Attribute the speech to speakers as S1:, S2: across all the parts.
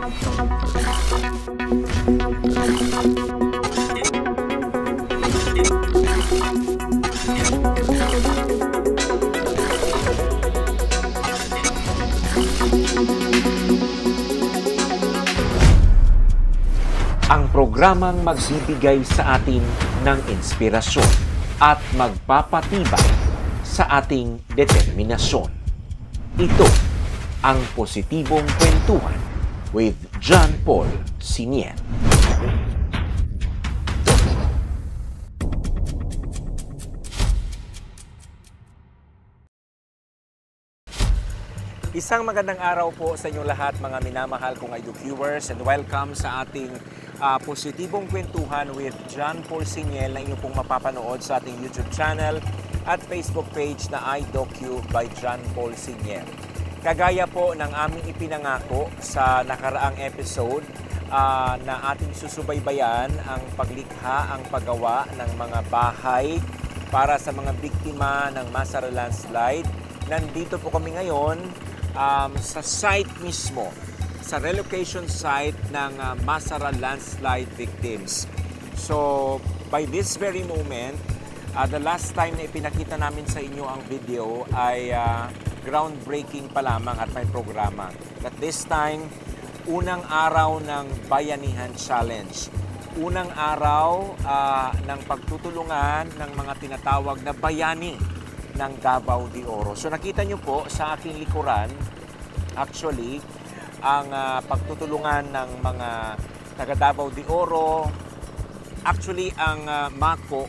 S1: Ang programang magbibigay sa atin ng inspirasyon at magpapatibay sa ating determinasyon. Ito ang Positibong Kwentuhan with John Paul Sinier. Isang magandang araw po sa inyong lahat, mga minamahal kong viewers, and welcome sa ating Positibong Kwentuhan with John Paul Sinier na inyong pong mapapanood sa ating YouTube channel at Facebook page na iDocu by John Paul Sinier. Kagaya po ng aming ipinangako sa nakaraang episode na ating susubaybayan ang paglikha, ang paggawa ng mga bahay para sa mga biktima ng Masara landslide. Nandito po kami ngayon sa site mismo, sa relocation site ng Masara landslide victims. So, by this very moment, the last time na ipinakita namin sa inyo ang video ay groundbreaking pa lamang at may programa. At this time, unang araw ng Bayanihan Challenge. Unang araw ng pagtutulungan ng mga tinatawag na bayani ng Davao de Oro. So nakita nyo po sa aking likuran, actually, ang pagtutulungan ng mga taga Davao de Oro. Actually, ang Mako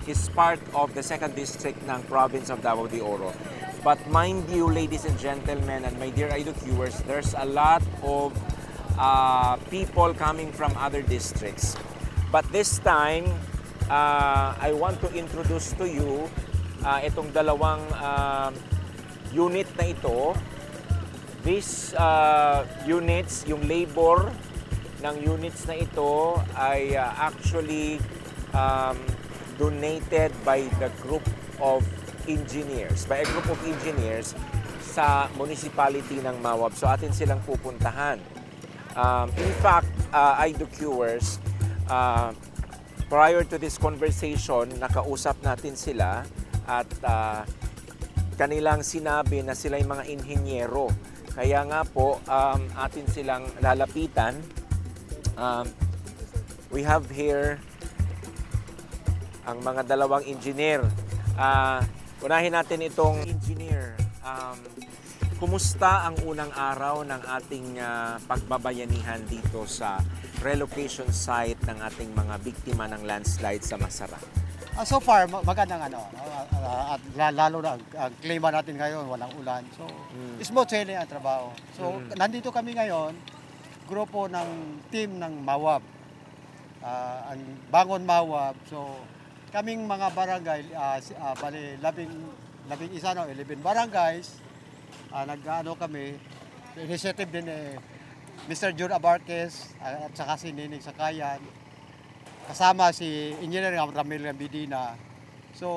S1: is part of the 2nd district ng province of Davao de Oro. But mind you, ladies and gentlemen, and my dear idol viewers, there's a lot of people coming from other districts. But this time, I want to introduce to you itong dalawang unit na ito. These units, yung labor ng units na ito ay actually donated by the group of engineers, by a group of engineers sa municipality ng Mawab. So atin silang pupuntahan. In fact, iDocuers, prior to this conversation, nakausap natin sila at kanilang sinabi na sila yung mga inhinyero. Kaya nga po, atin silang lalapitan. We have here ang mga dalawang engineer. Unahin natin itong engineer. Kumusta ang unang araw ng ating pagbabayanihan dito sa relocation site ng ating mga biktima ng landslide sa Masara?
S2: So far, magandang at lalo na ang klima natin ngayon, walang ulan. So, smooth sailing ang trabaho. So, nandito kami ngayon, grupo ng team ng Mawab. Ang Bangon Mawab. So, kaming mga barangay, bali, 11 barangays, nag-ano kami, initiative din Mr. Jun Abarquez at saka si Nining Sakayan. Kasama si Engineer Ramil Bidina. So,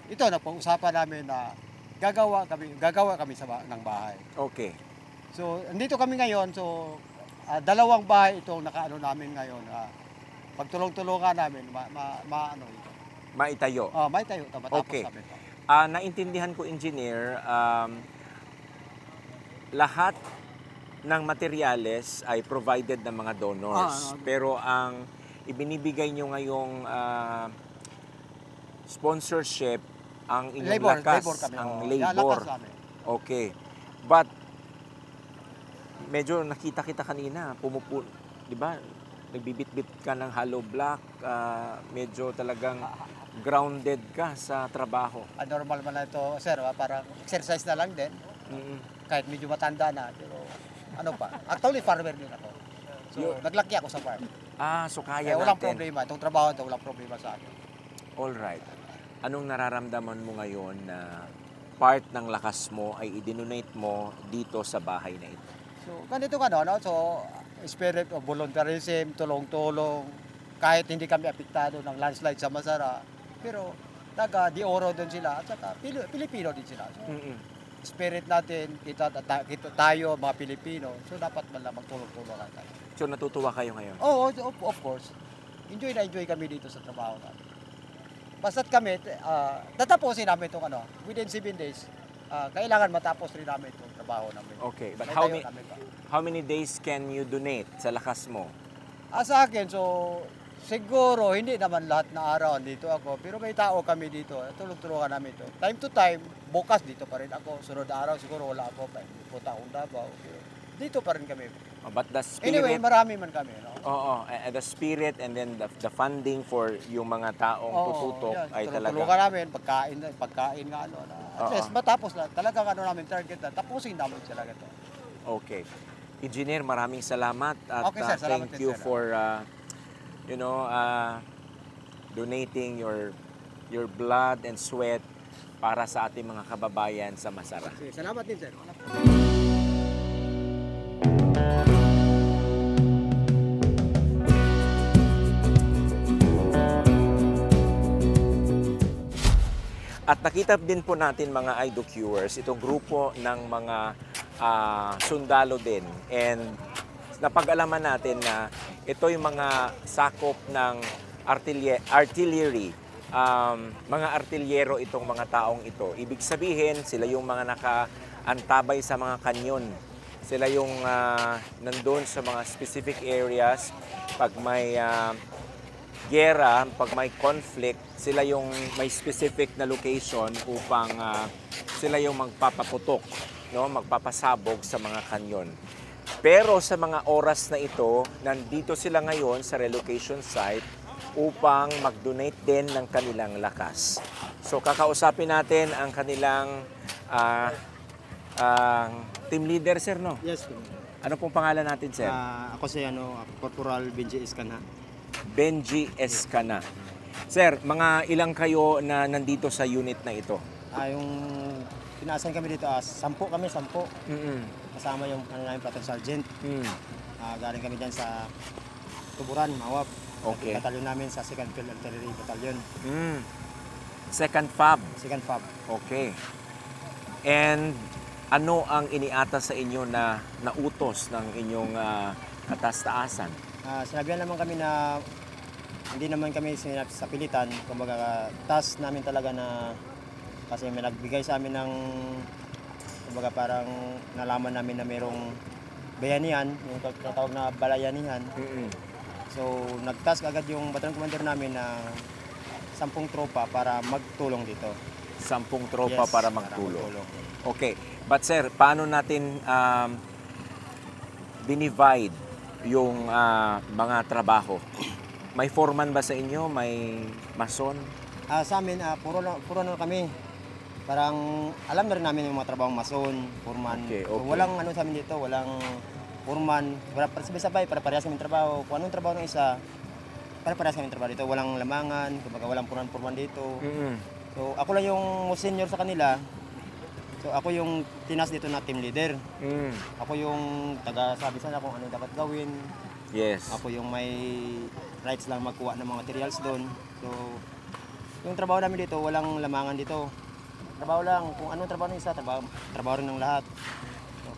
S2: ito na pag-usapan namin na gagawa kami ng bahay.
S1: Okay.
S2: So, andito kami ngayon. So, dalawang bahay itong nakaano namin ngayon. Pagtulong-tulungan namin,
S1: Maitayo.
S2: Maitayo. Matapos
S1: Okay.
S2: namin.
S1: Naintindihan ko, engineer, lahat ng materyales ay provided ng mga donors. Pero ang ibinibigay nyo ngayong sponsorship, ang inyong lakas,
S2: kami,
S1: ang
S2: labor.
S1: labor. Okay. But, medyo nakita kita kanina, di ba? Nagbibit-bit ka ng hollow block, medyo talagang grounded ka sa trabaho.
S2: Normal man na ito, sir, parang exercise na lang din. Kahit medyo matanda na, pero ano pa. Actually, farmer din ako. So, naglaki ako sa farm.
S1: So kaya natin.
S2: Walang problema. Itong trabaho ito, walang problema sa akin.
S1: Alright. Anong nararamdaman mo ngayon na part ng lakas mo ay i-donate mo dito sa bahay na ito?
S2: So, ganito ka, no? So, spirit of volunteerism, tulong-tulong, kahit hindi kami apektado ng landslide sa Masara, pero taga de Oro din sila, at saka Pilipino din sila. So, spirit natin, kita tayo, mga Pilipino, so dapat man lang magtulong-tulungan tayo.
S1: So natutuwa kayo ngayon?
S2: Oo, of course. Enjoy na enjoy kami dito sa trabaho namin. Basta't kami, tatapusin namin itong within 7 days. Kailangan matapos rin namin itong trabaho namin.
S1: Okay, but
S2: May
S1: how,
S2: tayo namin pa.
S1: how many days can you donate sa lakas mo?
S2: Sa akin, so siguro hindi naman lahat na araw dito ako, pero may tao kami dito. Tulong-tulungan namin ito. Time to time, bukas dito pa rin ako. Sunod na araw siguro wala ako pa. Punta akong Davao. Pero dito pa rin kami.
S1: Oh, but the spirit...
S2: Anyway, marami man kami. No?
S1: Oo, the spirit and then the funding for yung mga taong tututok ay talaga...
S2: Tulungan namin, pagkain nga na. At least matapos na. Talagang namin target na. Tapusin namin sila ito.
S1: Okay. Engineer, maraming salamat at
S2: Okay, sir. Salamat
S1: thank
S2: din,
S1: you
S2: sir.
S1: for donating your blood and sweat para sa ating mga kababayan sa Masara.
S2: Sige, salamat din, sir.
S1: At nakita din po natin mga IDOCuers, itong grupo ng mga sundalo din. And napag-alaman natin na ito yung mga sakop ng artillery. Mga artilyero itong mga taong ito. Ibig sabihin, sila yung mga nakaantabay sa mga kanyon. Sila yung nandun sa mga specific areas. Pag may gera, pag may conflict, sila yung may specific na location upang sila yung magpapaputok, no? Magpapasabog sa mga kanyon. Pero sa mga oras na ito, nandito sila ngayon sa relocation site upang mag-donate din ng kanilang lakas. So kakausapin natin ang kanilang team leader, sir, no?
S3: Yes, sir.
S1: Ano pong pangalan natin, sir?
S3: Ako si Corporal Benji Iscana.
S1: Benji Escana. Sir, mga ilang kayo na nandito sa unit na ito?
S3: Yung pinaasan kami dito, 10 kami, 10.
S1: Mm-mm.
S3: Kasama yung namin platoon sergeant.
S1: Mm.
S3: Galing kami dyan sa Tuburan, Mawab.
S1: Okay.
S3: Batalyon namin sa 2nd Field Artillery Battalion.
S1: Mm. Second FAB.
S3: 2nd FAB.
S1: Okay. And ano ang iniata sa inyo na nautos ng inyong katas-taasan?
S3: Sinabihan naman kami na hindi naman kami sa pilitan. Kumbaga, task namin talaga na kasi may nagbigay sa amin ng kumbaga parang nalaman namin na mayroong bayanihan, yung tatawag na balayanihan.
S1: Mm-mm.
S3: So, nag-task agad yung battalion commander namin na 10 tropa para magtulong dito.
S1: 10 tropa
S3: Yes,
S1: para magtulong. Okay. But sir, paano natin dinivide yung mga trabaho? May foreman ba sa inyo? May mason?
S3: Sa amin, puro na kami. Parang alam na rin namin yung mga trabahong mason, foreman.
S1: Okay,
S3: So,
S1: okay.
S3: walang ano sa amin dito, walang foreman. Wala sabay-sabay, para-parehas kami trabaho. Kung anong trabaho ng isa, para-parehas kami trabaho dito. Walang lamangan, kumbaga walang foreman dito.
S1: Mm-mm.
S3: So ako lang yung senior sa kanila. So ako yung tinas dito na team leader.
S1: Mm.
S3: Ako yung taga-sabi sana kung ano dapat gawin.
S1: Yes.
S3: Ako yung may rights lang magkuha ng mga materials doon. So yung trabaho namin dito, walang lamangan dito. Trabaho lang, kung anong trabaho ng isa, trabaho rin ng lahat.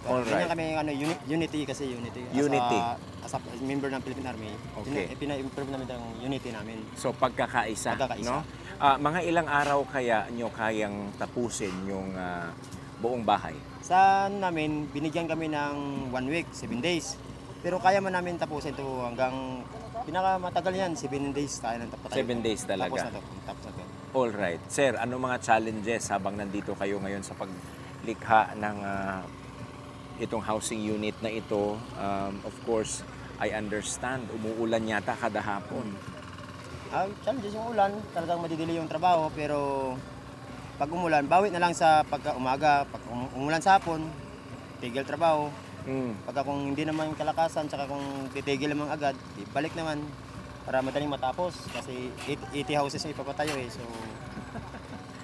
S3: So,
S1: Alright.
S3: ganyan kami unity kasi unity.
S1: Unity.
S3: As a member ng Philippine Army,
S1: Okay.
S3: pina-improve namin ang unity namin.
S1: So pagkakaisa,
S3: Pagkakaisa.
S1: no? Mga ilang araw kaya nyo kayang tapusin yung buong bahay?
S3: Sa namin, binigyan kami ng 1 week, 7 days. Pero kaya man namin tapusin ito hanggang pinakamatagal yan, 7 days tayo ng tapos.
S1: 7 days talaga.
S3: Tapos na to.
S1: All right. Sir, ano mga challenges habang nandito kayo ngayon sa paglikha ng itong housing unit na ito? Of course, I understand, umuulan yata kada hapon.
S3: Challenges yung ulan, talagang madidili yung trabaho, pero pag umulan, bawi na lang sa pagka-umaga. Pag umulan sa hapon, tigil trabaho. Pagka kung hindi naman kalakasan, saka kung titigil naman agad, balik naman para madaling matapos. Kasi 80 houses yung ipapatayo eh. So,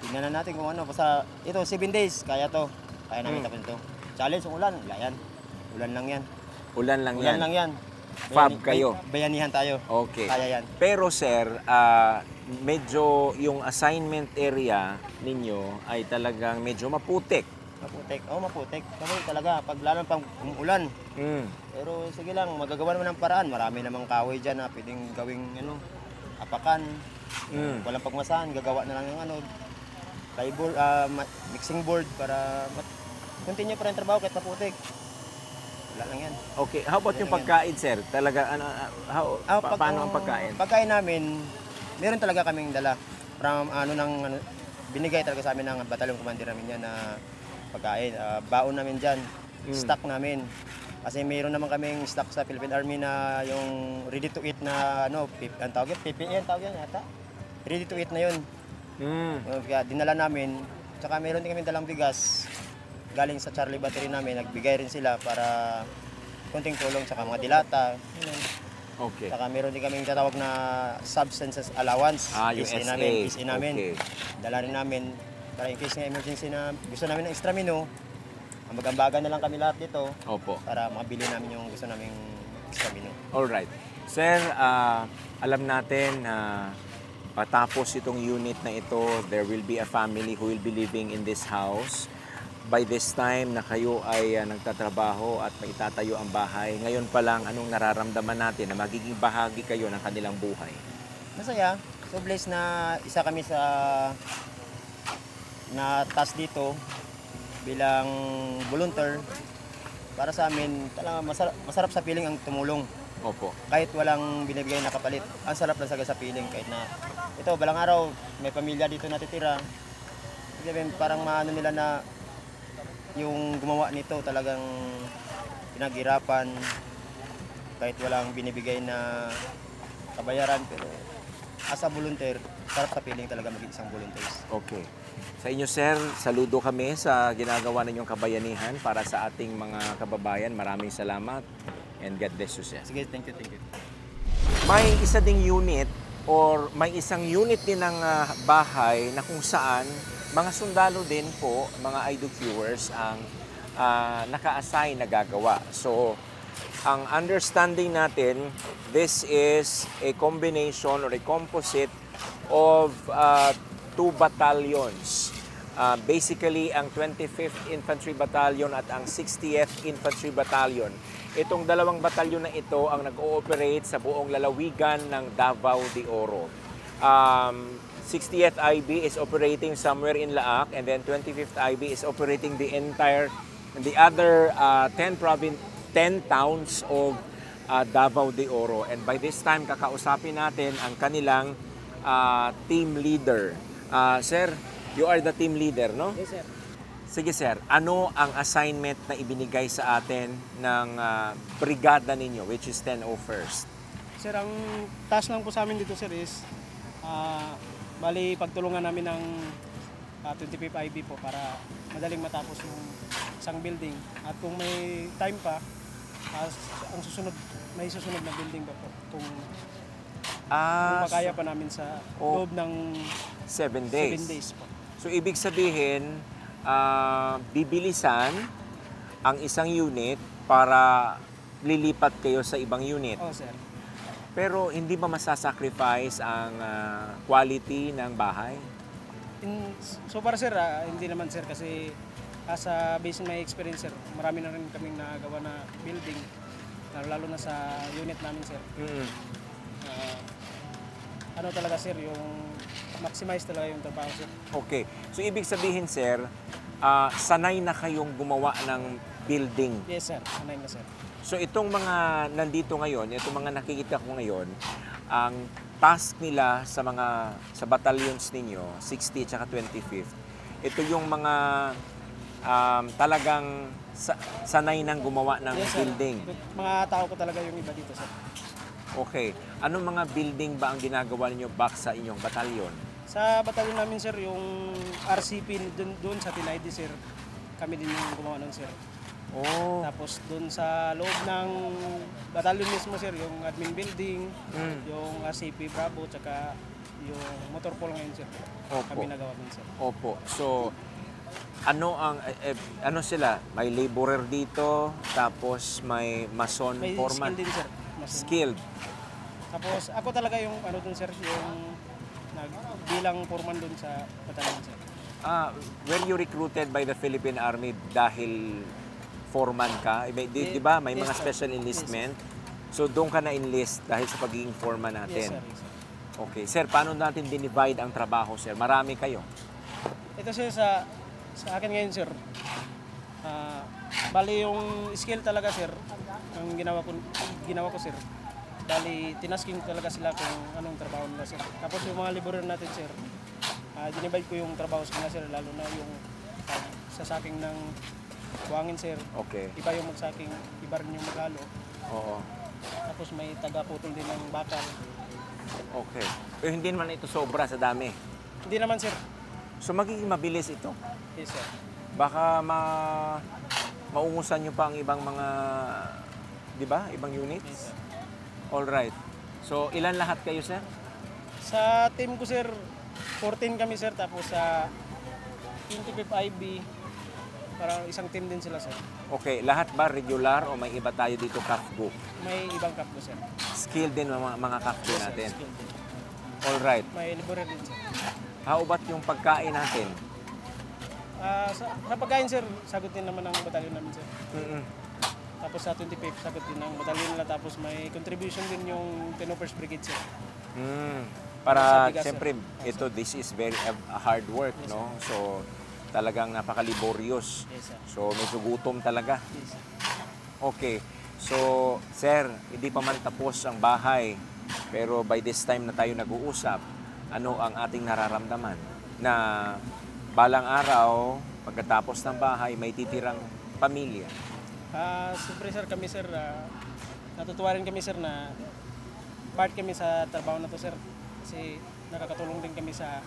S3: tingnan na natin kung ano. Basta ito, 7 days, kaya to. Kaya namin tapos ito. Challenge yung ulan, wala yan. Ulan lang yan.
S1: Ulan lang
S3: Ulan
S1: yan.
S3: lang yan.
S1: Fab kayo.
S3: Bayanihan tayo.
S1: Okay.
S3: Kaya yan.
S1: Pero sir, medyo yung assignment area ninyo ay talagang medyo maputik.
S3: Maputik. Oo, maputik. Maputik talaga. Pag lalo pang umuulan.
S1: Mm.
S3: Pero sige lang, magagawa naman ng paraan. Marami namang kahoy dyan na pwedeng gawing apakan. Walang pagmasahan, gagawa na lang ng plyboard, mixing board para continue pa rin trabaho kahit maputik. Wala lang yan.
S1: Okay, how about yung pagkain, sir? Talaga, paano ang pagkain?
S3: Pagkain namin, meron talaga kaming dala. From binigay talaga sa amin ng batalyon commander namin yan na pagkain. Baon namin dyan, stock namin. Kasi mayroon naman kaming stock sa Philippine Army na yung ready to eat na ang tawag yan, PPE ang tawag yan yata. Ready to eat na yun. Kaya dinala namin. Tsaka mayroon din kami dalang bigas. Galing sa Charlie Battery namin, nagbigay rin sila para konting tulong, tsaka mga dilata.
S1: Okay.
S3: Tsaka meron din kaming tatawag na substances allowance.
S1: Yung SA.
S3: PSA namin.
S1: Okay.
S3: Dala rin namin para in case ng emergency na gusto namin ng extra menu, mag-ambagan na lang kami lahat dito.
S1: Opo.
S3: Para makabili namin yung gusto naming extra menu.
S1: Alright. Sir, alam natin na patapos itong unit na ito, there will be a family who will be living in this house. By this time na kayo ay nagtatrabaho at maitatayo ang bahay, ngayon pa lang, anong nararamdaman natin na magiging bahagi kayo ng kanilang buhay?
S3: Masaya. So blessed na isa kami sa na task dito bilang volunteer. Para sa amin, talaga masarap sa feeling ang tumulong.
S1: Opo.
S3: Kahit walang binibigay na kapalit, ang sarap lang sa feeling kahit na ito, balang araw, may pamilya dito natitira. Parang maano nila na yung gumawa nito talagang pinaghirapan kahit walang binibigay na kabayaran, pero as a volunteer, sarap sa feeling talaga maging isang volunteer.
S1: Okay. Sa inyo, sir, saludo kami sa ginagawa ninyong kabayanihan para sa ating mga kababayan. Maraming salamat and God bless you, sir.
S3: Sige, thank you.
S1: May isa ding unit or may isang unit din ng bahay na kung saan mga sundalo din po, mga idol viewers, ang naka-assign na gagawa. So, ang understanding natin, this is a combination or a composite of 2 battalions. Basically, ang 25th Infantry Battalion at ang 60th Infantry Battalion. Itong dalawang batalyon na ito ang nag-ooperate sa buong lalawigan ng Davao de Oro. 60th IB is operating somewhere in Laak, and then 25th IB is operating the other 10 towns of Davao de Oro. And by this time, kakausapin natin ang kanilang team leader. Sir, you are the team leader, no?
S4: Yes, sir.
S1: Sige, sir. Ano ang assignment na ibinigay sa atin ng brigada ninyo, which is 1001st?
S4: Sir, ang task lang po sa amin dito, sir, is bali pagtulungan namin ng 25 IB po para madaling matapos yung isang building. At kung may time pa, may susunod na building pa po. Kung makaya pa namin sa loob ng
S1: 7 days.
S4: 7 days po.
S1: So, ibig sabihin, bibilisan ang isang unit para lilipat kayo sa ibang unit.
S4: Oh, sir.
S1: Pero hindi ba masasacrifice ang quality ng bahay?
S4: So para sir, hindi naman sir, kasi sa based on my experience sir, marami na rin kaming nagawa na building, lalo na sa unit namin sir. Ano talaga sir, yung maximize talaga yung trabaho sir.
S1: Okay. So ibig sabihin sir, sanay na kayong gumawa ng building.
S4: Yes sir, sanay na sir.
S1: So itong mga nandito ngayon, itong mga nakikita ko ngayon, ang task nila sa battalions ninyo, 60 at 25th, ito yung mga talagang sanay nang gumawa ng building.
S4: Mga tao ko talaga yung iba dito sir.
S1: Okay. Anong mga building ba ang ginagawa ninyo back sa inyong batalyon?
S4: Sa batalyon namin sir, yung RCP doon sa Tinaidi sir, kami din yung gumawa nun sir.
S1: Oh.
S4: Tapos doon sa loob ng batalyon mismo sir, yung admin building, yung RCP Bravo, tsaka yung motor pool ngayon sir.
S1: Opo.
S4: Kami nagawa nun sir.
S1: Opo. So, ano sila? May laborer dito, tapos may mason
S4: May
S1: foreman.
S4: skill din sir.
S1: Skilled.
S4: Tapos ako talaga yung ano dun sir, yung bilang foreman dun sa batalyon sir.
S1: Were you recruited by the Philippine Army dahil foreman ka? Di ba? May mga
S4: Yes, sir.
S1: special enlistment. So doon ka na-enlist dahil sa pagiging foreman
S4: Yes,
S1: natin.
S4: sir. Yes, sir.
S1: Okay. Sir, paano natin dinivide ang trabaho, sir? Marami kayo.
S4: Ito sir, sa akin ngayon sir, bali yung skill talaga sir, ang ginawa ko sir, bali tinasking talaga sila kung anong trabaho nila sir. Tapos yung mga laborer natin sir, dinivide ko yung trabaho sa kanila sir, lalo na yung sasaking ng buhangin sir.
S1: Okay.
S4: Iba yung magsaking, iba rin yung maghalo.
S1: Oo.
S4: Tapos may taga-putol din ng bakal.
S1: Okay. Pero hindi naman ito sobra sa dami.
S4: Hindi naman sir.
S1: So magiging mabilis ito.
S4: Yes sir.
S1: Baka maungusan nyo pa ang ibang mga, di ba? Ibang
S4: Yes
S1: units?
S4: sir.
S1: All right. So ilan lahat kayo, sir?
S4: Sa team ko sir, 14 kami sir, tapos sa 25 IB, parang isang team din sila sir.
S1: Okay, lahat ba regular o may iba tayo dito kapgo?
S4: May ibang cup ko sir.
S1: Skill din mga kapgo
S4: Yes, sir,
S1: natin.
S4: skill din.
S1: All right.
S4: May laborer din sir.
S1: How about yung pagkain natin?
S4: Sa pagkain sir, sagot din naman ng batalyon namin sir.
S1: Mm-mm.
S4: Tapos sa 25, sagot din ng batalyon nila. Tapos may contribution din yung 10th Brigade sir.
S1: Para,
S4: Sa bigas,
S1: siyempre, this is very hard work, no? So, talagang napaka-laborious.
S4: Yes sir.
S1: So, medyo gutom talaga.
S4: Yes sir.
S1: Okay. So, sir, hindi pa man tapos ang bahay. Pero by this time na tayo nag-uusap, ano ang ating nararamdaman? Na balang araw, pagkatapos ng bahay, may titirang pamilya.
S4: Siyempre sir, kami sir, natutuwa rin kami sir na part kami sa trabaho na to sir. Kasi nakakatulong din kami sa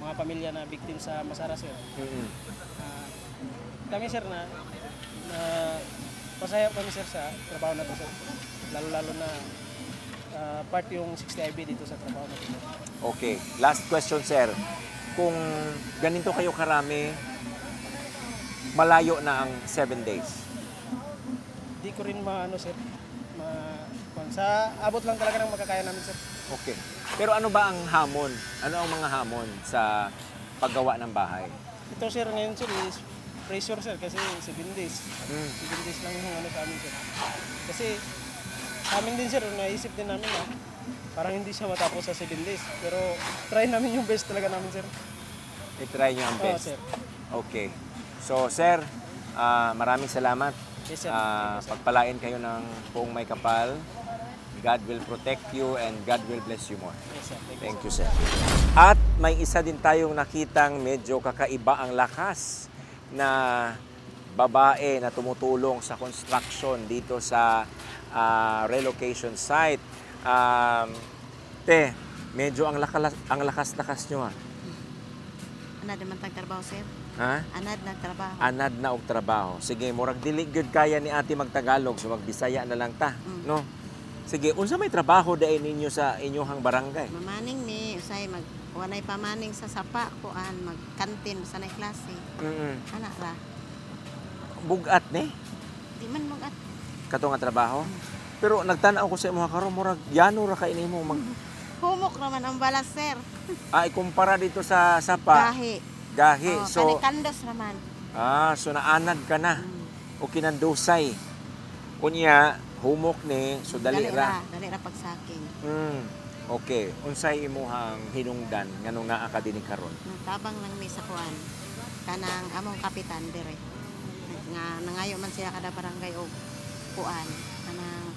S4: mga pamilya na victim sa Masara sir.
S1: Mm-mm.
S4: Kami sir na pasaya kami sir sa trabaho na to sir. Lalo-lalo na part yung 60 IB dito sa trabaho na to sir.
S1: Okay. Last question, sir. Kung ganito kayo karami, malayo na ang 7 days.
S4: Di ko rin maano sir. Sa abot lang talaga ng makakaya namin sir.
S1: Okay. Pero ano ba ang hamon? Ano ang mga hamon sa paggawa ng bahay?
S4: Ito sir ngayon sir is pressure sir kasi 7 days. 7 days lang yung ano sa amin sir. Kasi sa amin din sir, naisip din namin na parang hindi siya matapos sa 7 days. Pero try namin yung best talaga namin sir.
S1: I-try nyo ang
S4: Oo
S1: best.
S4: sir.
S1: Okay. So, sir, maraming salamat.
S4: Yes sir.
S1: Pagpalain kayo ng buong may kapal. God will protect you and God will bless you more.
S4: Yes sir.
S1: Thank you, sir. At may isa din tayong nakitang medyo kakaiba ang lakas na babae na tumutulong sa construction dito sa relocation site. Medyo ang lakas-lakas nyo, ha?
S5: Anad naman tagtrabaho, sir.
S1: Ha?
S5: Anad nagtrabaho.
S1: Anad na og trabaho. Sige, murag dili gyud kaya ni ate magtagalog, so magbisaya na lang ta, no? Sige, unsa may trabaho dai ninyo sa inyong barangay?
S5: Mamaning ni usay wanay pamaning sa sapa kuan magkantin sa nay klase. Ana ra.
S1: Bugat ni
S5: Di man mag at
S1: kato nga trabaho. Pero nagtan-aw ko sa imong karon murag yano ra kay nimo mag
S5: humok naman ang balas, sir.
S1: ikumpara dito sa sapa. Gahi.
S5: Oh,
S1: So
S5: kanikandos naman.
S1: so naanad ka na. O kinandusay. Kunya humok ni so dali ra.
S5: Dali ra pagsaking.
S1: Okay. Unsay imuhang hinungdan nganong naa ka dinhi karon?
S5: Tabang lang mi sa kuan. Kanang among kapitan dire. Nga nangayo man siya kada barangay og kuan. Kanang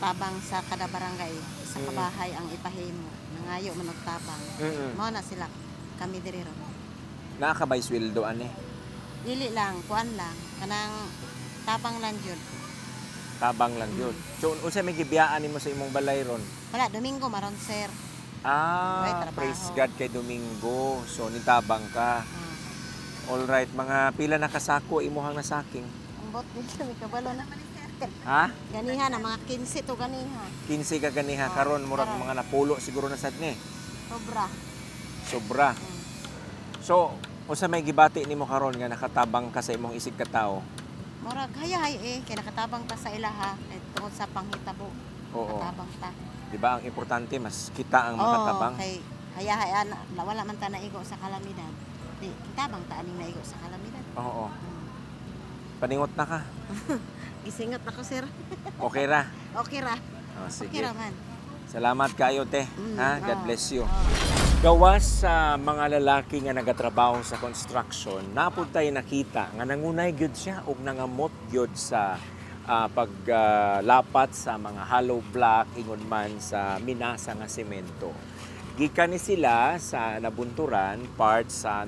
S5: tabang sa kada barangay sa kabahay ang ipahimo. Nangayo man og tabang. Mao na sila kami dire ron.
S1: Naa ka bay sweldo ani?
S5: Dili lang, kuan lang. Kanang tabang lang jud.
S1: Tabang lang yun. So, unsa may gibiyaan nimo sa imong balay ron?
S5: Wala, Domingo maron, sir. May trabaho.
S1: Praise God kay Domingo. So, nitabang ka. Alright, mga pila na kasako imuhang nasaking?
S5: Ang bot din kami kabalo na.
S1: Ha?
S5: Ganiha na, mga 15 to ganiha.
S1: 15 ka ganiha karon murag mga napulo siguro na sad ni.
S5: Sobra.
S1: Sobra. So, unsa may gibati nimo karon nga nakatabang ka sa imong isig ka tawo?
S5: Murag hayay kaya nakatabang ta sa ilaha tungod sa panghitabo.
S1: Oo.
S5: Nakatabang ta.
S1: Di ba ang importante mas kita ang makatabang?
S5: Kay hayay wala man ta naigo sa kalamidad. Di, kitabang taaning naigo sa kalamidad.
S1: Oo. Paningot na ka.
S5: Gisingot na ko, sir.
S1: Okay ra.
S5: Okay ra.
S1: Oh, sige.
S5: Okay ra man.
S1: Salamat kayo, te. Ha? God
S5: oo,
S1: bless you.
S5: oo.
S1: Gawas sa mga lalaki nga nagatrabaho sa construction, napud tayo nakita nga nangunay gyud siya ug nangamot gyud sa paglapat sa mga hollow block ingon man sa minasa nga semento. Gikan ni sila sa Nabunturan, part sa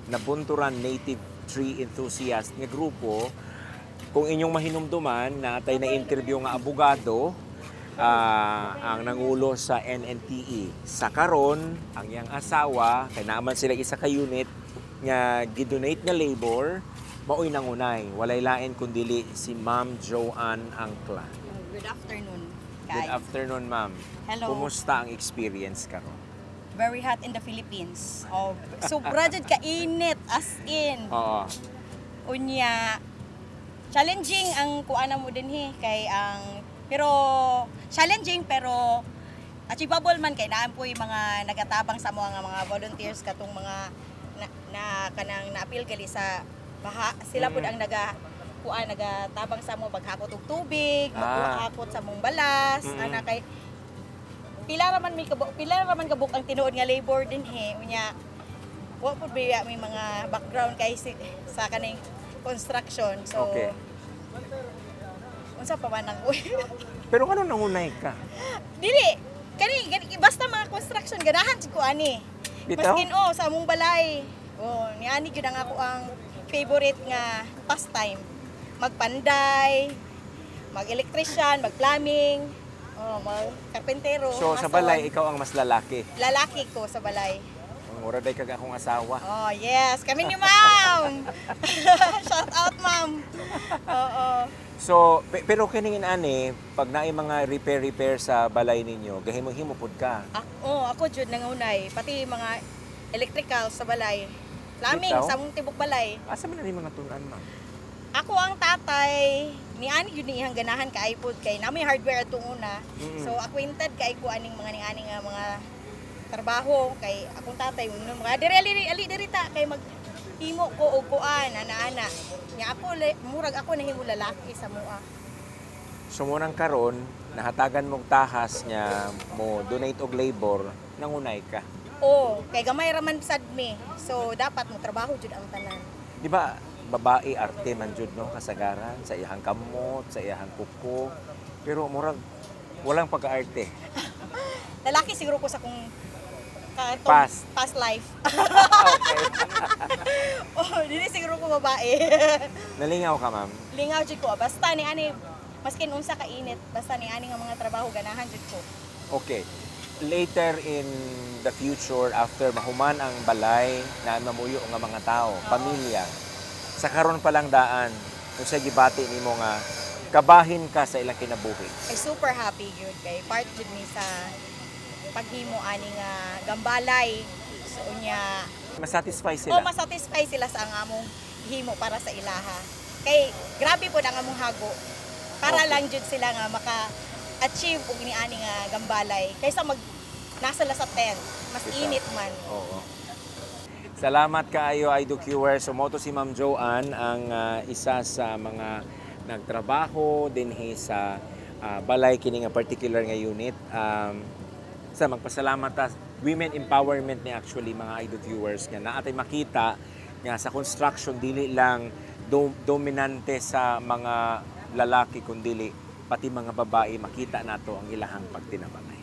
S1: Nabunturan Native Tree Enthusiast nga grupo. Kung inyong mahinumduman, natay na interview nga abogado ang nangulo sa NNTE. Sa karon, ang iyang asawa, kay naaman sila isa ka unit nga gidonate nga labor, maoy nangunay. Walay lain kundili si Ma'am Joanne Angkla.
S6: Good afternoon,
S1: Good
S6: guys.
S1: afternoon, ma'am.
S6: Hello.
S1: Kumusta ang experience karon?
S6: Very hot in the Philippines. Oh, sobra jud ka init as in.
S1: Oo.
S6: Unya challenging ang kuana mo dinhi kay ang pero challenging pero achievable man kay naa po yung mga nagatabang sa mga volunteers katong mga kanang na-appeal gali sa baha. Sila pud ang nagatabang sa mo paghakot og tubig, maghakot sa mong balas, ana kay pila raman kabuk ang tinuod nga labor dinhi. Unya wa pud may mga background kay sa kaning construction. So
S1: Okay.
S6: unsa pa man ang
S1: Pero kano nangunay ka?
S6: dili kani basta mga construction ganahan jud ko ani.
S1: Bitaw?
S6: Maskin sa among balay. Ni ani gyud ang ako ang favorite nga pastime. Magpanday, mag-electrician, mag-plumbing, mag-karpentero.
S1: So sa balay, ikaw ang mas lalaki.
S6: Lalaki ko sa balay.
S1: Mura day kag akong asawa.
S6: Oh, yes. Kami ni ma'am. Shout out, ma'am. Oo.
S1: So, pero kiningin ani, pag naay mga repair sa balay ninyo, gahimo-himo pud ka.
S6: Ako jud nangunay. Pati mga electrical sa balay. Plumbing
S1: Bitaw?
S6: sa mong tibok balay.
S1: Asa man ni mga tunan, ma'am?
S6: Ako ang tatay ni ani yun ni ihang ganahan kay pod kay nami hardware atong una. So acquainted kay ko aning mga ni nga mga trabaho kay akong tatay uno mga ali dirita kay maghimo ko og kuan ana-ana. Nya ako murag ako nahimo lalaki sa mua.
S1: So munang karon, nahatagan mong tahas niya mo donate og labor, nangunay ka.
S6: Kay gamay raman sad mi. So dapat mo trabaho jud ang tanan.
S1: Di ba, babae arte man jud no kasagaran sa iyang kamot, sa iyang kuko. Pero murag walang pag-arte.
S6: Lalaki siguro ko sa kung past life.
S1: Okay.
S6: Dili siguro ko babae.
S1: Nalingaw ka, ma'am.
S6: Lingaw jud ko. Basta ni ani maskin unsa ka init, basta ni ani nga mga trabaho ganahan jud ko.
S1: Okay. Later in the future, after mahuman ang balay na mamuyo nga mga tao, pamilya, sa karon pa lang daan, kung sa gibati nimo nga, kabahin ka sa ilang kinabuhi.
S6: Ay super happy gyud kay part jud ni sa paghimo ani nga gambalay. So unya
S1: Masatisfy sila.
S6: masatisfy sila sa ang among himo para sa ilaha. Kay grabe po ang among hago. Para lang jud sila nga maka-achieve og niani nga gambalay kaysa nasa la sa tent, mas
S1: Bitaw.
S6: init man.
S1: Oo. Salamat kaayo, IDOQer. So, mo to si Ma'am Joanne, ang isa sa mga nagtrabaho dinhi sa balay kini nga particular nga unit. Sa magpasalamat ta, women empowerment ni actually mga IDOQers nga naatay makita nga sa construction dili lang dominante sa mga lalaki kundi pati mga babae makita nato ang ilahang pagtinabangay.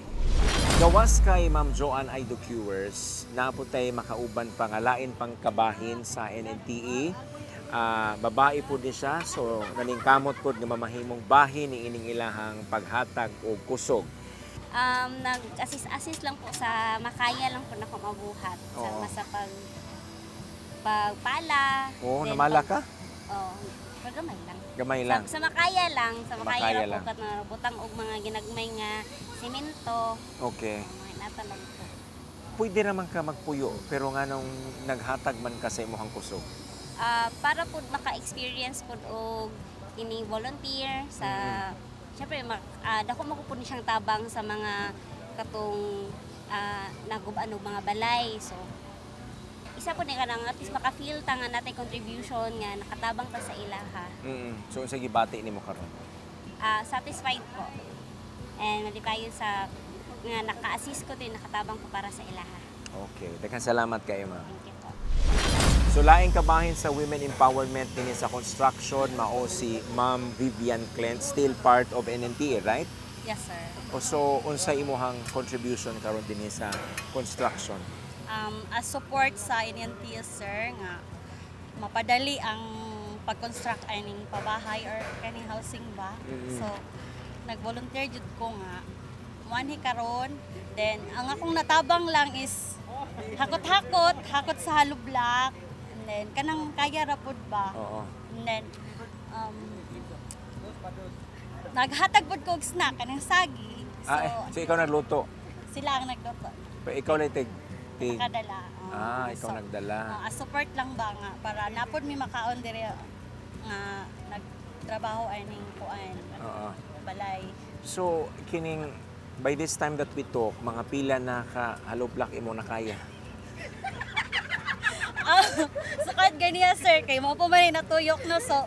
S1: Gawas kay Ma'am Joanne IDOQers, naputay makauban pa nga lain pang kabahin sa NNTE. Babae po din siya, so naningkamot po nga mamahimong bahin ni ining ilahang paghatag o kusog.
S7: Nag-assist lang po sa makaya lang po na kumabuhat sa pagpala.
S1: Oo, namala ka?
S7: Oo, pero gamay lang.
S1: Gamay lang.
S7: Sa makaya lang,
S1: Makaya
S7: lang po kat na butang og mga ginagmay nga semento.
S1: Okay.
S7: Mga nata lang po.
S1: Pwede naman ka magpuyo, pero nga nung naghatag man ka sa imuhang kusog.
S7: Para po maka-experience po og ini volunteer sa syempre dako mo po ni siyang tabang sa mga katong nagubano mga balay. So isa po ni kanang at least maka-feel ta nga natin contribution nga nakatabang ta sa ilaha.
S1: So unsa gibati nimo karon?
S7: Satisfied po. And malipayon sa nga naka-assist ko din nakatabang ko para sa ilaha.
S1: Okay, daghang salamat kayo, ma'am.
S7: Thank you po.
S1: So laing kabahin sa women empowerment dinhi sa construction mao si Ma'am Vivian Clint, still part of NNPA, right?
S6: Yes, sir.
S1: So unsa imong contribution karon dinhi sa construction?
S6: As support sa NNPA, sir, nga mapadali ang pag-construct aning pabahay or kaning housing ba. So nag-volunteer jud ko nga manhi karon. Then ang akong natabang lang is hakot sa hollow block. And then kanang kaya ra pud ba.
S1: Oo.
S6: And then naghatag pud ko og snack kanang sagi.
S1: So ikaw nagluto.
S6: Sila ang nagluto.
S1: Pero ikaw lang tig
S6: Kadala.
S1: ikaw nagdala.
S6: As support lang ba nga para napod mi makaon dire nga nagtrabaho aning kuan.
S1: Oo.
S6: Balay.
S1: So kining by this time that we talk, mga pila na ka hollow block imo na kaya.
S6: Sukad ganiya, sir, kay mo po man natuyok na so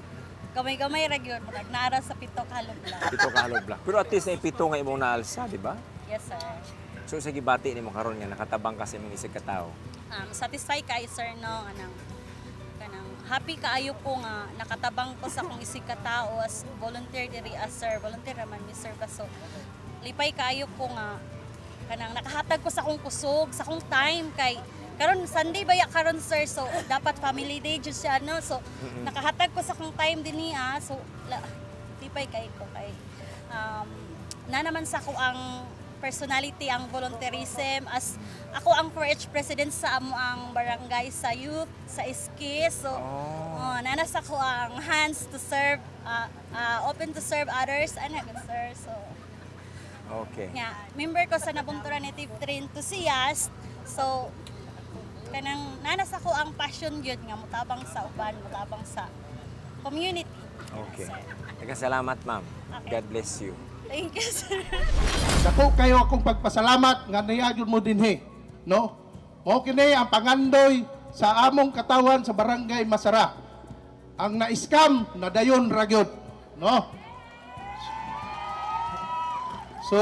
S6: gamay-gamay ra gyud nagnara sa pitok hollow block.
S1: Pito ka hollow block. Pero at least na pito nga imong naalsa, di ba?
S6: Yes, sir.
S1: So sa gibati nimo karon nga nakatabang ka sa imong isig ka tawo.
S6: Satisfied kay sir no kanang happy kaayo ko nga nakatabang ko sa akong isig ka tao as volunteer diri as sir. Volunteer naman ni sir so lipay kaayo ko nga kanang nakahatag ko sa akong kusog, sa akong time kay karon Sunday baya karon sir so dapat family day jud siya no so nakahatag ko sa akong time dinhi so lipay kay ko kay na naman sa ko ang personality ang volunteerism as ako ang 4H president sa amo ang barangay sa youth sa SK so nanas ako ang hands to serve open to serve others and sir so
S1: okay
S6: member ko sa Nabunturan Native Train Enthusiast so kanang nanas ako ang passion gyud nga mutabang sa uban mutabang sa community.
S1: Okay. Salamat ma'am.
S6: Okay.
S1: God bless you.
S6: Thank you, sir.
S8: Dako kayo akong pagpasalamat nga niyagyon mo dinhi, no? Mao kini ang pangandoy sa among katawan sa barangay Masara. Ang na-scam na dayon ra gyud, no? So,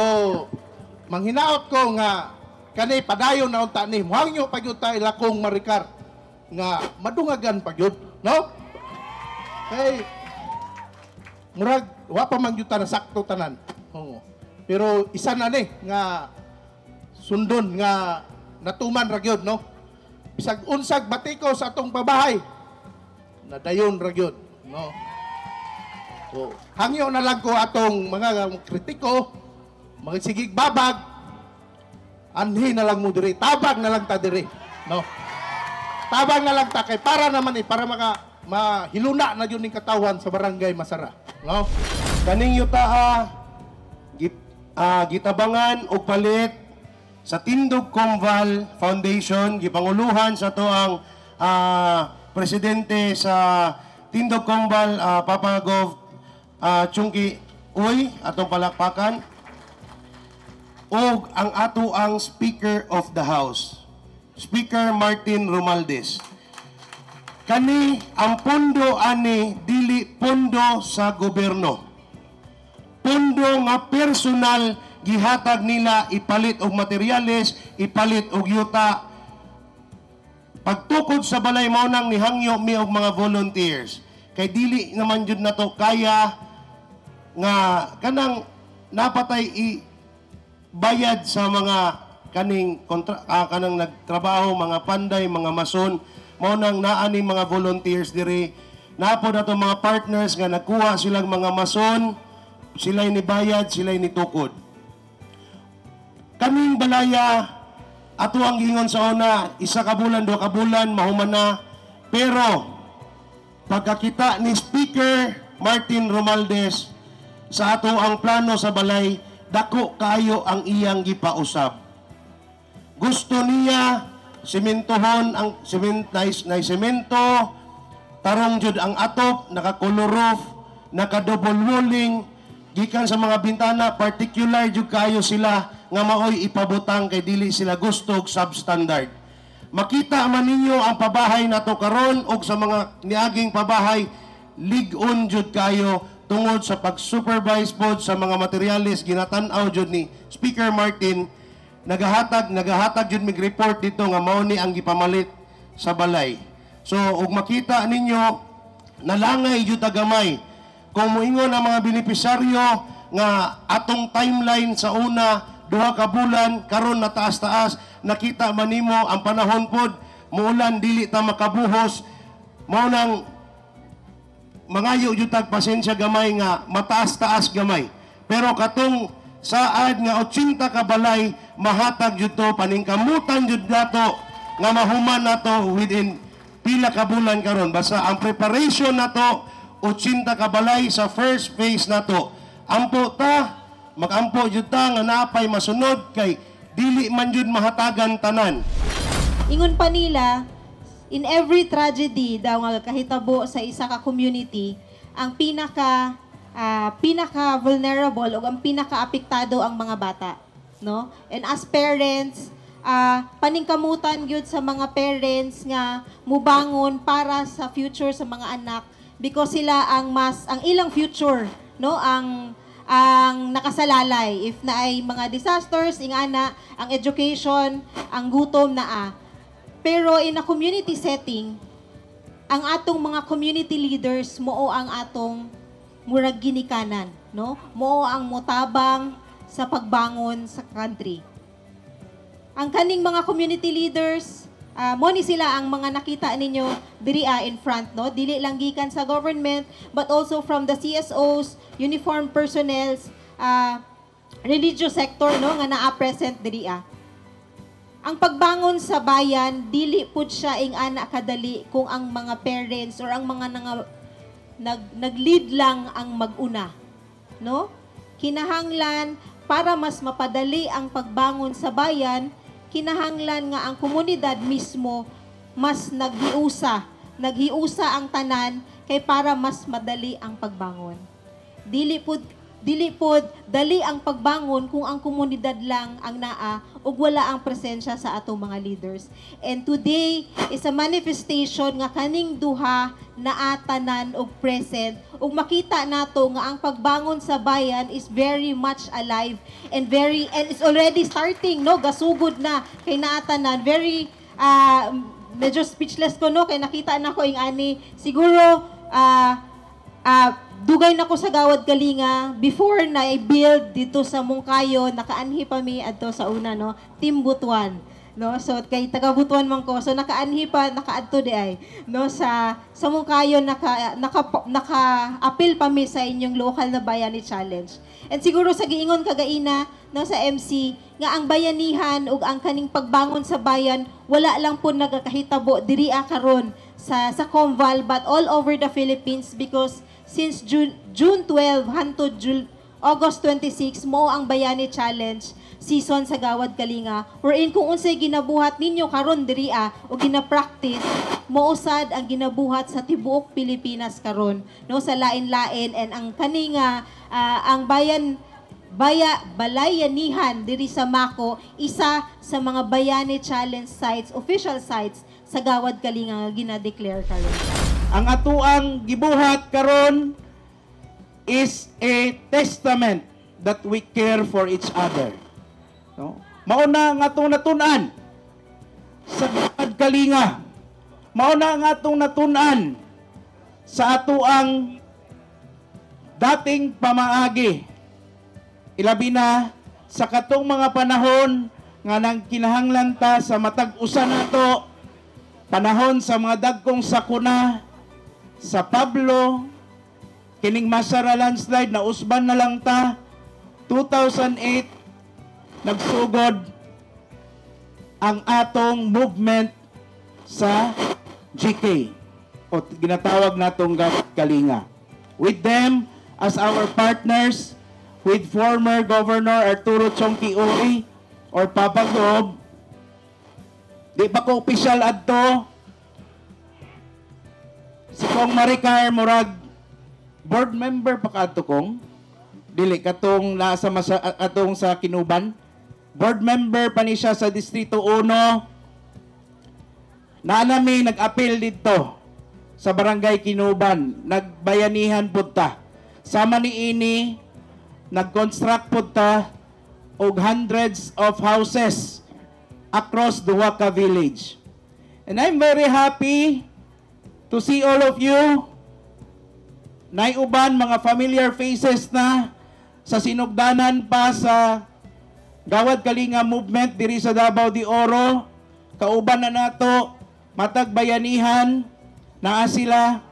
S8: manghinaot ko nga kani padayon na unta ni muhangyo pa gyud ta ilakong marikar nga madungagan pa gyud, no? Hey, murag wa pa man gyud ta nasakto tanan. Oo. Pero isa na ni nga sundon nga natuman ra gyud, no? Bisag unsag batiko sa atong babahay nadayon ra gyud, no? So, hangyo na lang ko atong mga kritiko, mga sigig babag, anhi na lang mo diri, tabag na lang ta diri, no? Tabag na lang ta kay para naman para mahiluna na yun ning katawan sa barangay Masara, no?
S9: Kaning yuta gitabangan og palit sa Tindog Combal Foundation, gipanguluhan sa to ang presidente sa Tindog Combal, Papa Gov Chungki Uy, atong palakpakan. Og ang ato ang Speaker of the House, Speaker Martin Romualdez. Kani ang pondo ani dili pondo sa gobyerno. Pondo nga personal gihatag nila ipalit og materyales, ipalit og yuta. Pagtukod sa balay mao nang nihangyo mi og mga volunteers. Kay dili naman jud nato kaya nga kanang napatay bayad sa mga kanang nagtrabaho, mga panday, mga mason, mao nang naani mga volunteers diri. Napo na to mga partners nga nagkuha silang mga mason, sila ni bayad, sila ni tukod. Kaming balaya, ato ang gingon sa una, 1 ka bulan, 2 ka bulan, mahuman na. Pero, pagkakita ni Speaker Martin Romualdez sa ato ang plano sa balay, dako kayo ang iyang gipausab. Gusto niya simentohon ang semento, tarong jud ang atop, naka-color roof, naka-double walling, gikan sa mga bintana, particular jud kayo sila nga maoy ipabutang kay dili sila gusto og substandard. makita man ninyo ang pabahay nato karon og sa mga niaging pabahay lig-on jud kayo tungod sa pag-supervise pod sa mga materyales ginatan-aw jud ni Speaker Martin. Nagahatag jud mig report dito nga mao ni ang gipamalit sa balay. So ug makita ninyo nalangay jud tagamay kung moingon ang mga benepisaryo nga atong timeline sa una 2 ka bulan karon na taas-taas, nakita man nimo ang panahon pod muulan dili ta makabuhos, mao nang mangayo jud tag pasensya gamay nga mataas-taas gamay. Pero katong saad nga 80 ka balay mahatag jud to paningkamutan jud nato nga mahuman nato within pila ka bulan karon. Basta ang preparation nato 80 ka balay sa first phase nato. Ampo ta, magampo jud ta nga napay masunod kay dili man jud mahatagan tanan.
S10: Ingon pa nila, in every tragedy daw nga kahitabo sa isa ka community, ang pinaka vulnerable o ang pinaka-apektado ang mga bata, no? And as parents, paningkamutan gyud sa mga parents nga mubangon para sa future sa mga anak because sila ang ilang future, no? Ang nakasalalay if na ay mga disasters ingana ang education ang gutom naa. Pero in a community setting ang atong mga community leaders mao ang atong murag ginikanan, no? Mao ang motabang sa pagbangon sa country. Ang kaning mga community leaders mo ni sila ang mga nakita ninyo diri in front, no? Dili lang gikan sa government but also from the CSOs, uniformed personnel, religious sector, no, nga naa present diri. Ang pagbangon sa bayan dili pud siya ingana kadali kung ang mga parents or ang mga nag-lead lang ang mag-una, no? Kinahanglan para mas mapadali ang pagbangon sa bayan, kinahanglan nga ang komunidad mismo mas naghiusa ang tanan kay para mas madali ang pagbangon. Dili pod dali ang pagbangon kung ang komunidad lang ang naa ug wala ang presensya sa atong mga leaders. And today is a manifestation nga kaning duha naa tanan og present ug makita nato nga ang pagbangon sa bayan is very much alive and it's already starting, no? Gasugod na kay naa tanan. Very medyo speechless ko, no, kay nakita na ko ingani siguro dugay na ko sa Gawad Kalinga before na i-build dito sa Mungkayo, nakaanhi pa mi adto sa una, no, Team Butuan, no? So kay taga Butuan man ko, so nakaanhi pa nakaadto di ay, no, sa Mungkayo naka-appeal pa mi sa inyong local na bayani challenge. And siguro sa giingon kagaina, no, sa MC nga ang bayanihan ug ang kaning pagbangon sa bayan wala lang po nagakahitabo diri karon sa Combal but all over the Philippines because since June 12 hangtod August 26 mo ang Bayani Challenge season sa Gawad Kalinga wherein kung unsay ginabuhat ninyo karon diri o gina-practice mo usad ang ginabuhat sa tibuok Pilipinas karon, no, sa lain-lain. And ang kaninga ang balayanihan diri sa Mako isa sa mga Bayani Challenge sites, official sites sa Gawad Kalinga nga gina-declare karon.
S11: Ang atuang gibuhat karon is a testament that we care for each other. No? Mauna nga atong natun-an sa Gawad Kalinga. Mauna nga atong natun-an sa atuang dating pamaagi. Ilabi na sa katong mga panahon nga nang kinahanglan ta sa matag-usa nato, panahon sa mga dagkong sakuna, sa Pablo, kining Masara landslide na usban na lang ta, 2008, nagsugod ang atong movement sa GK, o ginatawag natong Gawad Kalinga. With them, as our partners, with former Governor Arturo Chongki Uri, or Papa Gob, di pa ko opisyal adto, si Kong Maricar murag board member pa kadto kong dili katong nasa atong sa Kinuban, board member pa ni siya sa Distrito 1, na nami nag-apil dito sa Barangay Kinuban, nagbayanihan po ta. Sama ni ini, nag-construct po ta og hundreds of houses across Duwaka Village. And I'm very happy to see all of you. Naiuban mga familiar faces na sa sinugdanan pa sa Gawad Kalinga Movement diri sa Davao de Oro. Kauban na nato matag bayanihan naa sila.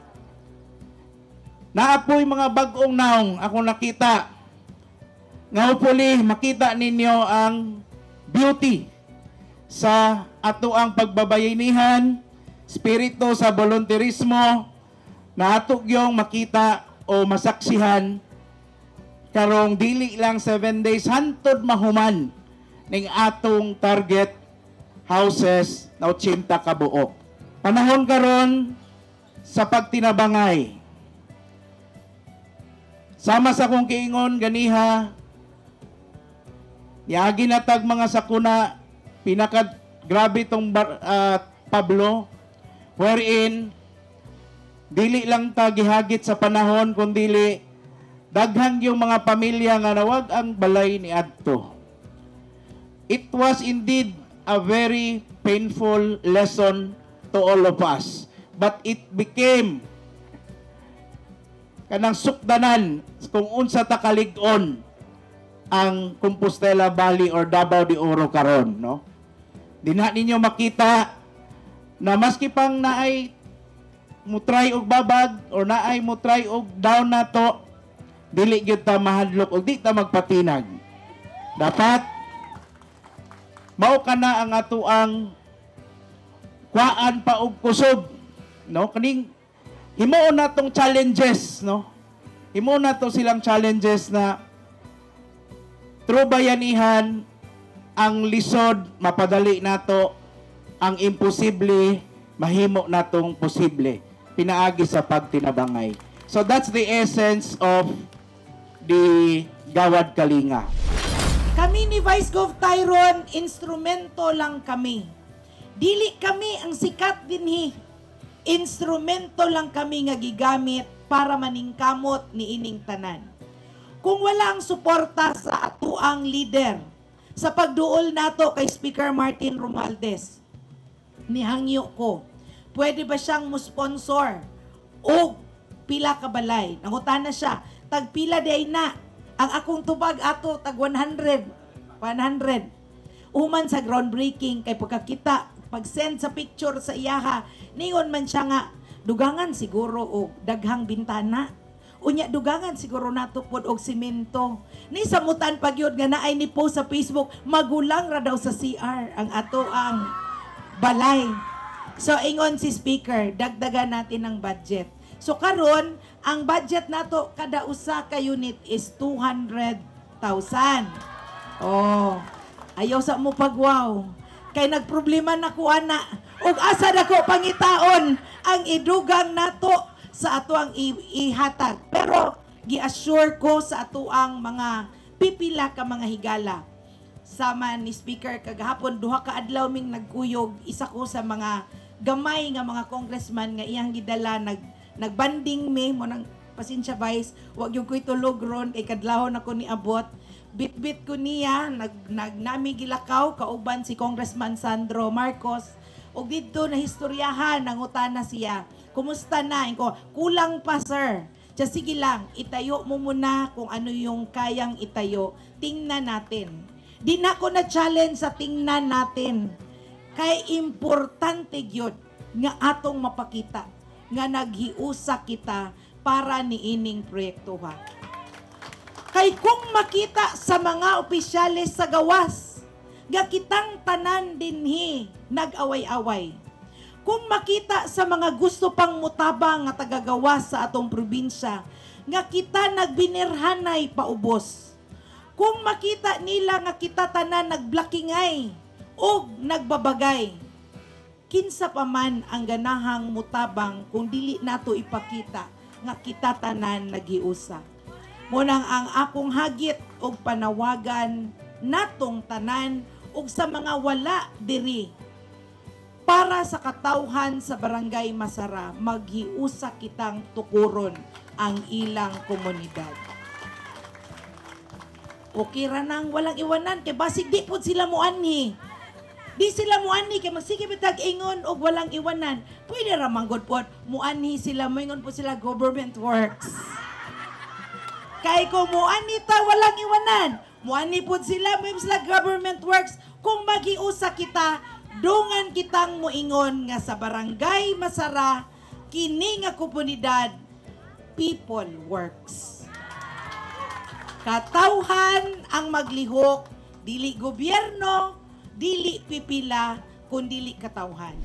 S11: Naapoy mga bag-ong naong ako nakita. Nga hopefully makita ninyo ang beauty sa atoang pagbabayanihan, spirito sa volunteerismo na ato yung makita o masaksihan karong dili lang 7 days hantod mahuman ning atong target houses na 80 ka buok. Panahon karon sa pagtinabangay. Sama sa kong kiingon ganiha, yagi natag mga sakuna, pinaka grabe tong Pablo, wherein dili lang ta gihagit sa panahon kundi daghan yung mga pamilya nga nawag ang balay ni adto. It was indeed a very painful lesson to all of us, but it became kanang sukdanan kung unsa ta kalig-on ang Compostela Valley or Davao de Oro karon, no? Dinha ninyo makita na maski pang naay mutry og babag or naay mutry og down nato, dili gyud ta mahadlok og di ta magpatinag. Dapat mao kana ang atoang kuan pa og kusog, no? Kaning himuon natong challenges, no? Himuon nato silang challenges na through bayanihan ang lisod mapadali nato, ang imposible mahimo natong posible pinaagi sa pagtinabangay. So that's the essence of the Gawad Kalinga.
S12: Kami ni Vice Gov Tyron, instrumento lang kami. Dili kami ang sikat dinhi. Instrumento lang kami nga gigamit para maningkamot ni ining tanan. Kung wala ang suporta sa atuang leader, sa pagduol nato kay Speaker Martin Romualdez, nihangyo ko, pwede ba siyang musponsor o pila ka balay? Nangutan na siya, tagpila day na. Ang akong tubag ato, tag 100. Uman sa groundbreaking, kay pagkakita, pag-send sa picture sa iyaha, ningon man siya nga, dugangan siguro o daghang bintana. Unya dugangan siguro nato pod og simento. Ni samutan pagyud nga naay ni post sa Facebook, magulang ra daw sa CR ang ato ang balay. So ingon si Speaker, dagdagan natin ang budget. So karon ang budget nato kada usa ka unit is 200,000. Oh, ayaw sa mo pagwaw. Kay nagproblema na ko ana. Ug asa dako pangitaon ang idugang nato sa ato ang ihatag. Pero gi-assure ko sa ato ang mga pipila ka mga higala. Sama ni Speaker kagahapon duha ka adlaw ming nagkuyog, isa ko sa mga gamay nga mga congressman nga iyang gidala nagbanding me mo nang pasensya Vice, wag yung ko'y tulog ron kay kadlawon ako ni abot. Bit-bit ko niya nami gilakaw kauban si Congressman Sandro Marcos. Og dito na historyahan nangutana siya. Kumusta na? Inko, kulang pa sir. Just sige lang, itayo mo muna kung ano yung kayang itayo. Tingnan natin. Di na ko na challenge sa tingnan natin. Kay importante gyud nga atong mapakita nga naghiusa kita para niining proyekto ha. Kay kung makita sa mga opisyales sa gawas, nga kitang tanan dinhi nag-away-away. Kung makita sa mga gusto pang mutabang nga tagagawas sa atong probinsya, nga kita nagbinirhanay paubos. Kung makita nila nga kita tanan nagblakingay o nagbabagay, kinsa pa man ang ganahang mutabang kung dili nato ipakita nga kita tanan naghiusa. Munang ang akong hagit og panawagan natong tanan ug sa mga wala diri. para sa katawhan sa Barangay Masara, maghiusa kitang tukuron ang ilang komunidad. Okay ra nang walang iwanan, kay basig di po sila muanhi. Di sila muanhi, kay magsige bitag ingon og walang iwanan. Pwede ra manggod po, muanhi sila, moingon po sila government works. Kay kung muanhi ta walang iwanan, muanhi po sila, moingon sila government works. Kung maghiusa kita, dungan kitang muingon nga sa Barangay Masara, kini nga komunidad, people works. Katawhan ang maglihok, dili gobyerno, dili pipila, kundili katawhan.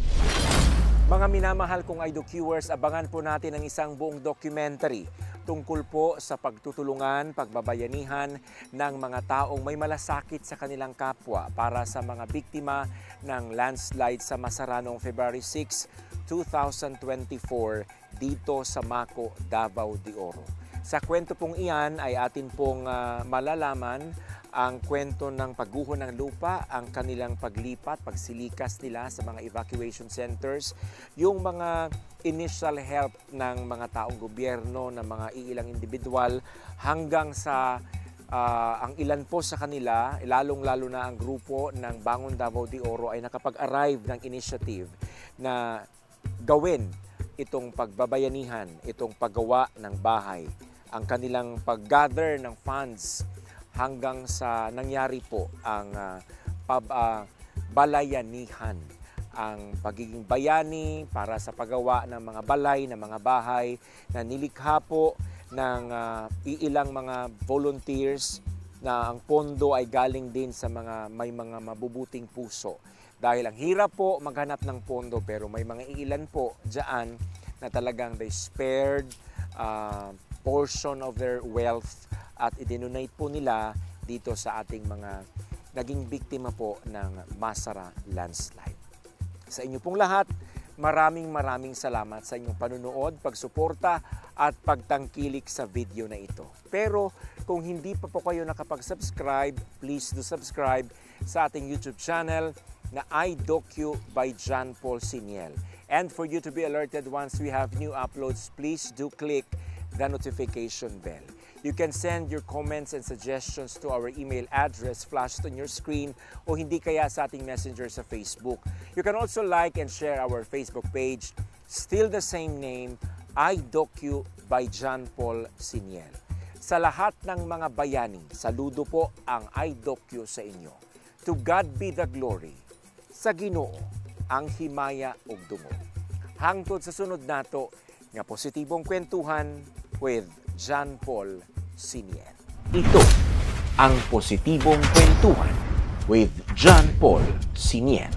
S1: Mga minamahal kong IDOCuers, abangan po natin ang isang buong documentary tungkol po sa pagtutulungan, pagbabayanihan ng mga taong may malasakit sa kanilang kapwa para sa mga biktima ng landslide sa Masara noong February 6, 2024 dito sa Maco, Davao de Oro. Sa kwento pong iyan ay atin pong malalaman ang kwento ng pagguho ng lupa, ang kanilang paglipat, pagsilikas nila sa mga evacuation centers, yung mga initial help ng mga taong gobyerno, ng mga iilang individual, hanggang sa ang ilan po sa kanila, lalong-lalo na ang grupo ng Bangon Davao de Oro ay nakapag-arrive ng initiative na gawin itong pagbabayanihan, itong paggawa ng bahay, ang kanilang pag-gather ng funds, hanggang sa nangyari po ang balayanihan, ang pagiging bayani para sa paggawa ng mga balay, ng mga bahay na nilikha po ng iilang mga volunteers na ang pondo ay galing din sa may mga mabubuting puso. Dahil ang hirap po maghanap ng pondo, pero may mga iilan po dyan na talagang they spared portion of their wealth at idinonate po nila dito sa ating mga naging biktima po ng Masara landslide. Sa inyo pong lahat, maraming salamat sa inyong panunood, pagsuporta at pagtangkilik sa video na ito. Pero kung hindi pa po kayo nakapag-subscribe, please do subscribe sa ating YouTube channel na IDOCU by John Paul Siniel. And for you to be alerted once we have new uploads, please do click the notification bell. You can send your comments and suggestions to our email address flashed on your screen o hindi kaya sa ating messenger sa Facebook. You can also like and share our Facebook page, still the same name, IDOCU by John Paul Siniel. Sa lahat ng mga bayani, saludo po ang IDOCU sa inyo. To God be the glory. Sa Ginoo ang himaya ug dungo. Hangtod sa sunod nato nga positibong kwentuhan with John Paul Siniel. Ito ang positibong kwentuhan with John Paul Siniel.